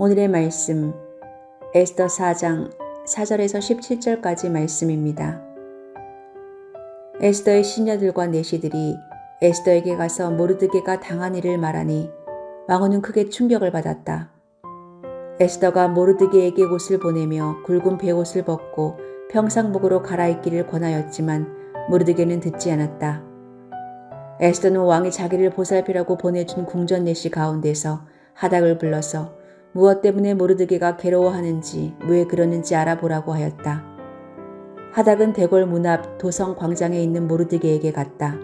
오늘의 말씀 에스더 4장 4절에서 17절까지 말씀입니다. 에스더의 시녀들과 내시들이 에스더에게 가서 모르드게가 당한 일을 말하니 왕후는 크게 충격을 받았다. 에스더가 모르드게에게 옷을 보내며 굵은 베옷을 벗고 평상복으로 갈아입기를 권하였지만 모르드게는 듣지 않았다. 에스더는 왕이 자기를 보살피라고 보내준 궁전 내시 가운데서 하닥을 불러서 무엇 때문에 모르드게가 괴로워하는지 왜 그러는지 알아보라고 하였다. 하닥은 대궐 문 앞 도성 광장에 있는 모르드게에게 갔다.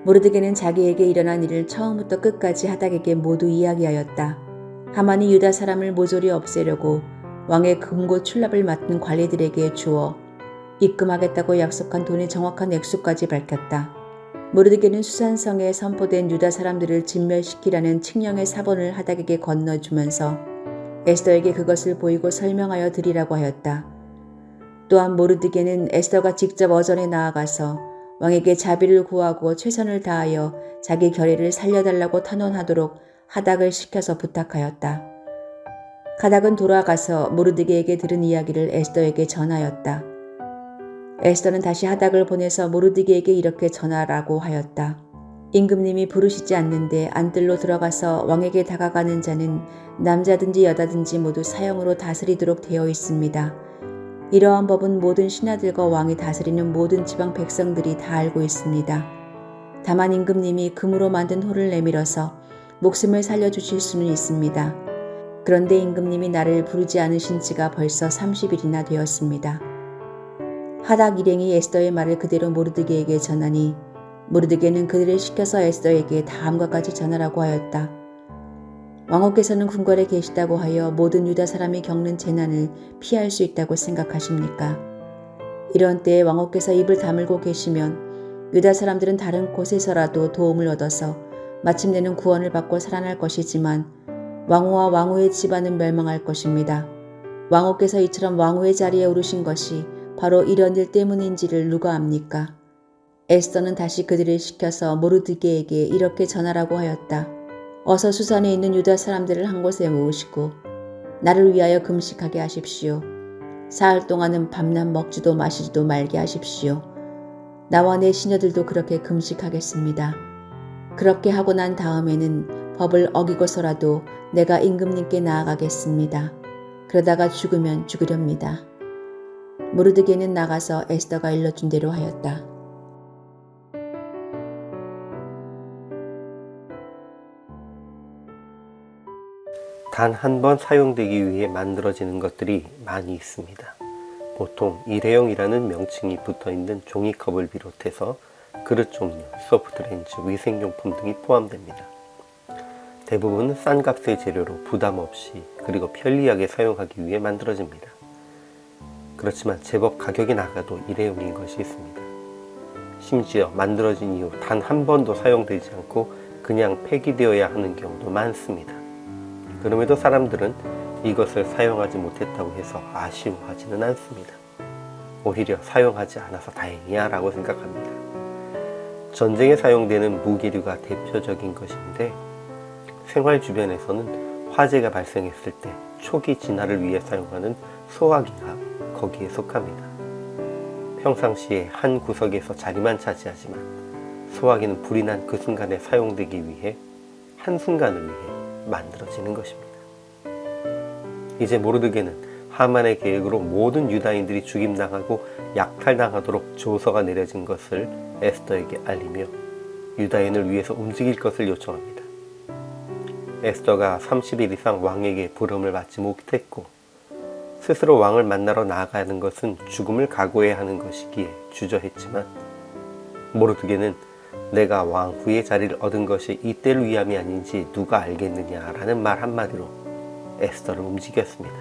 모르드게는 자기에게 일어난 일을 처음부터 끝까지 하닥에게 모두 이야기하였다. 하만이 유다 사람을 모조리 없애려고 왕의 금고 출납을 맡은 관리들에게 주어 입금하겠다고 약속한 돈의 정확한 액수까지 밝혔다. 모르드게는 수산성에 선포된 유다 사람들을 진멸시키라는 칙령의 사본을 하닥에게 건너주면서 에스더에게 그것을 보이고 설명하여 드리라고 하였다. 또한 모르드게는 에스더가 직접 어전에 나아가서 왕에게 자비를 구하고 최선을 다하여 자기 결의를 살려달라고 탄원하도록 하닥을 시켜서 부탁하였다. 하닥은 돌아가서 모르드게에게 들은 이야기를 에스더에게 전하였다. 에스더는 다시 하닥을 보내서 모르드게에게 이렇게 전하라고 하였다. 임금님이 부르시지 않는데 안뜰로 들어가서 왕에게 다가가는 자는 남자든지 여자든지 모두 사형으로 다스리도록 되어 있습니다. 이러한 법은 모든 신하들과 왕이 다스리는 모든 지방 백성들이 다 알고 있습니다. 다만 임금님이 금으로 만든 호를 내밀어서 목숨을 살려주실 수는 있습니다. 그런데 임금님이 나를 부르지 않으신 지가 벌써 30일이나 되었습니다. 하닥 일행이 에스더의 말을 그대로 모르드게에게 전하니 모르드게는 그들을 시켜서 에스더에게 다음과 같이 전하라고 하였다. 왕후께서는 궁궐에 계시다고 하여 모든 유다 사람이 겪는 재난을 피할 수 있다고 생각하십니까? 이런 때에 왕후께서 입을 다물고 계시면 유다 사람들은 다른 곳에서라도 도움을 얻어서 마침내는 구원을 받고 살아날 것이지만 왕후와 왕후의 집안은 멸망할 것입니다. 왕후께서 이처럼 왕후의 자리에 오르신 것이 바로 이런 일 때문인지를 누가 압니까? 에스더는 다시 그들을 시켜서 모르드게에게 이렇게 전하라고 하였다. 어서 수산에 있는 유다 사람들을 한 곳에 모으시고 나를 위하여 금식하게 하십시오. 사흘 동안은 밤낮 먹지도 마시지도 말게 하십시오. 나와 내 시녀들도 그렇게 금식하겠습니다. 그렇게 하고 난 다음에는 법을 어기고서라도 내가 임금님께 나아가겠습니다. 그러다가 죽으면 죽으렵니다. 모르드게는 나가서 에스더가 일러준 대로 하였다. 단 한 번 사용되기 위해 만들어지는 것들이 많이 있습니다. 보통 일회용이라는 명칭이 붙어있는 종이컵을 비롯해서 그릇 종류, 소프트렌즈, 위생용품 등이 포함됩니다. 대부분은 싼 값의 재료로 부담 없이 그리고 편리하게 사용하기 위해 만들어집니다. 그렇지만 제법 가격이 나가도 일회용인 것이 있습니다. 심지어 만들어진 이후 단 한 번도 사용되지 않고 그냥 폐기되어야 하는 경우도 많습니다. 그럼에도 사람들은 이것을 사용하지 못했다고 해서 아쉬워하지는 않습니다. 오히려 사용하지 않아서 다행이야 라고 생각합니다. 전쟁에 사용되는 무기류가 대표적인 것인데 생활 주변에서는 화재가 발생했을 때 초기 진화를 위해 사용하는 소화기가 거기에 속합니다. 평상시에 한 구석에서 자리만 차지하지만 소화기는 불이 난 그 순간에 사용되기 위해 한순간을 위해 만들어지는 것입니다. 이제 모르드게는 하만의 계획으로 모든 유다인들이 죽임당하고 약탈당하도록 조서가 내려진 것을 에스더에게 알리며 유다인을 위해서 움직일 것을 요청합니다. 에스더가 30일 이상 왕에게 부름을 받지 못했고 스스로 왕을 만나러 나아가는 것은 죽음을 각오해야 하는 것이기에 주저했지만 모르드게는 내가 왕후의 자리를 얻은 것이 이때를 위함이 아닌지 누가 알겠느냐라는 말 한마디로 에스더를 움직였습니다.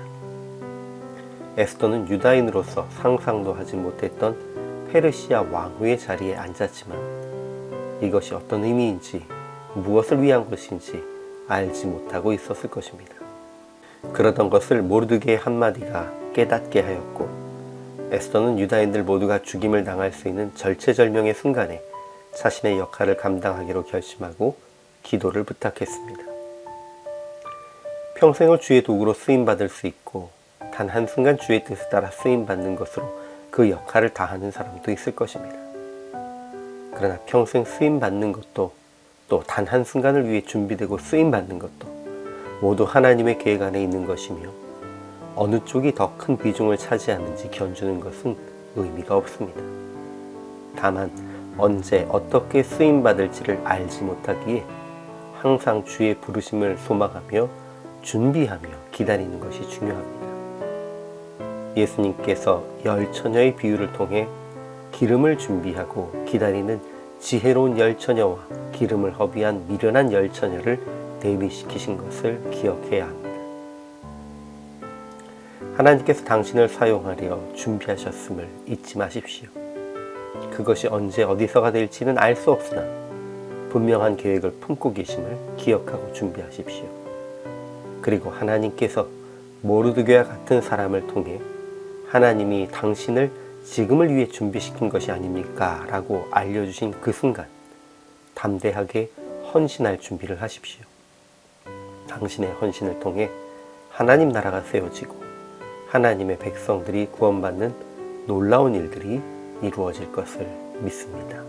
에스더는 유다인으로서 상상도 하지 못했던 페르시아 왕후의 자리에 앉았지만 이것이 어떤 의미인지 무엇을 위한 것인지 알지 못하고 있었을 것입니다. 그러던 것을 모르드게의 한마디가 깨닫게 하였고 에스더는 유다인들 모두가 죽임을 당할 수 있는 절체절명의 순간에 자신의 역할을 감당하기로 결심하고 기도를 부탁했습니다. 평생을 주의 도구로 쓰임받을 수 있고 단 한순간 주의 뜻에 따라 쓰임받는 것으로 그 역할을 다하는 사람도 있을 것입니다. 그러나 평생 쓰임받는 것도 또 단 한순간을 위해 준비되고 쓰임받는 것도 모두 하나님의 계획 안에 있는 것이며 어느 쪽이 더 큰 비중을 차지하는지 견주는 것은 의미가 없습니다. 다만 언제 어떻게 쓰임받을지를 알지 못하기에 항상 주의 부르심을 소망하며 준비하며 기다리는 것이 중요합니다. 예수님께서 10처녀의 비유를 통해 기름을 준비하고 기다리는 지혜로운 10처녀와 기름을 허비한 미련한 10처녀를 대비시키신 것을 기억해야 합니다. 하나님께서 당신을 사용하려 준비하셨음을 잊지 마십시오. 그것이 언제 어디서가 될지는 알 수 없으나 분명한 계획을 품고 계심을 기억하고 준비하십시오. 그리고 하나님께서 모르드게와 같은 사람을 통해 하나님이 당신을 지금을 위해 준비시킨 것이 아닙니까? 라고 알려주신 그 순간 담대하게 헌신할 준비를 하십시오. 당신의 헌신을 통해 하나님 나라가 세워지고 하나님의 백성들이 구원받는 놀라운 일들이 이루어질 것을 믿습니다.